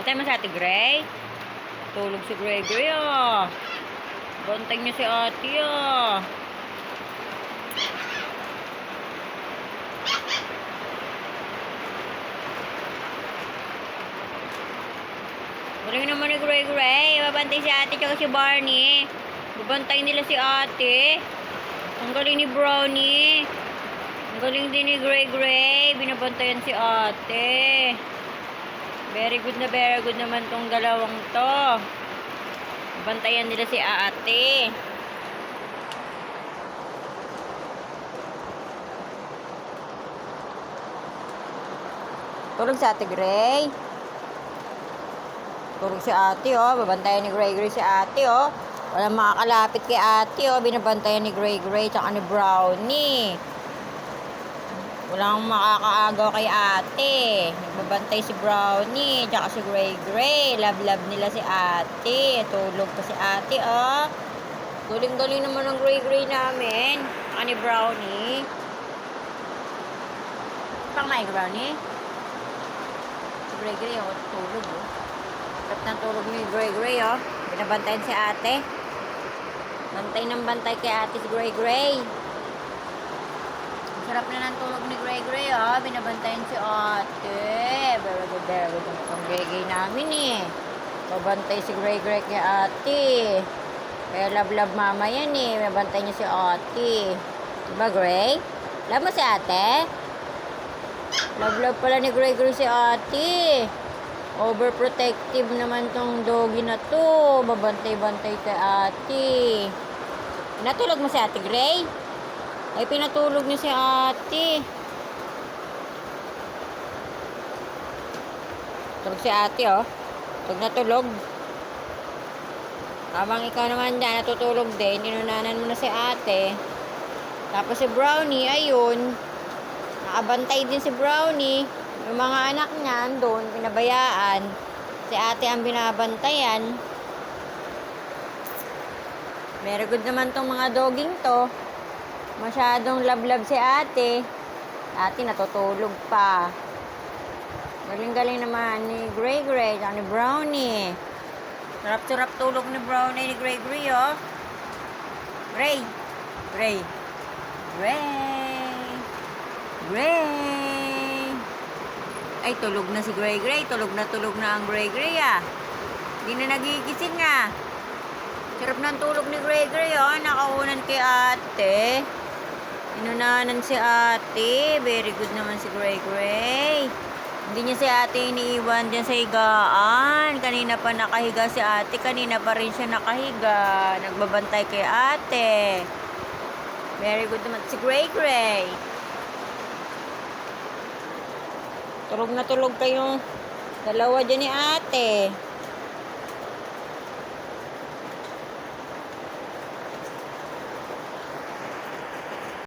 Bantay mo sa ate Gray. Tulog si Gregory ah. Bantay niya si ate ah. Galing naman ni Gregory. Babantay si ate tsaka si Barney. Babantay nila si ate. Ang galing ni Brownie. Ang galing din ni Gregory. Binabantayan si ate. Very good naman tong dalawang to. Bantayan nila si ate. Tulog si ate Gray. Tulog si ate oh. Babantayan ni Gregory si ate oh. Walang makakalapit kay ate oh. Binabantayan ni Gregory tsaka ni Brownie. Walang makakaagaw kay ate. Nagbabantay si Brownie, tsaka si Gregory. Love nila si ate. Tulog pa si ate, oh. Galing naman ng Gregory namin. Tsaka ni Brownie. Pangmain ka, Brownie? Si Gregory, oh. Tulog, oh. Sarap ng tulog ni Gregory, oh. Binabantayan si ate. Bantay ng bantay kay ate si Gregory. Sarap na ng tulog ni Gregory, oh. Binabantayan si ate. Very good. Ang Gregory namin, eh. Babantay si Gregory kay ate. Kaya love mama yan, eh. Binabantayan niya si ate. Diba, Gray? Love mo si ate? Love pala ni Gregory si ate. Overprotective naman tong doggy na to. Babantay-bantay kay ate. Natulog mo si ate, Gray? Ay, pinatulog niya si ate. Tulog si ate, oh. Tulog. Habang ikaw naman dyan, natutulog din, inunanan mo na si ate. Tapos si Brownie, ayun. Nakabantay din si Brownie. Yung mga anak niya, andun, pinabayaan. Si ate ang binabantayan. Very good naman tong mga doging to. Masyadong love si ate. Ate natutulog pa. Galing naman ni Gregory at ni Brownie. Sarap tulog ni Brownie ni Gregory, oh. Gray. Ay, tulog na si Gregory. Tulog na ang Gregory, ah. Hindi na nagigising, ah. Sarap ng tulog ni Gregory, oh. Nakaunan kay ate. Inunanan si ate. Very good naman si Gregory. Hindi niya si ate iniiwan dyan sa higaan. Kanina pa nakahiga si ate. Kanina pa rin siya nakahiga. Nagbabantay kay ate. Very good naman si Gregory. Tulog na tulog kayong dalawa dyan ni ate.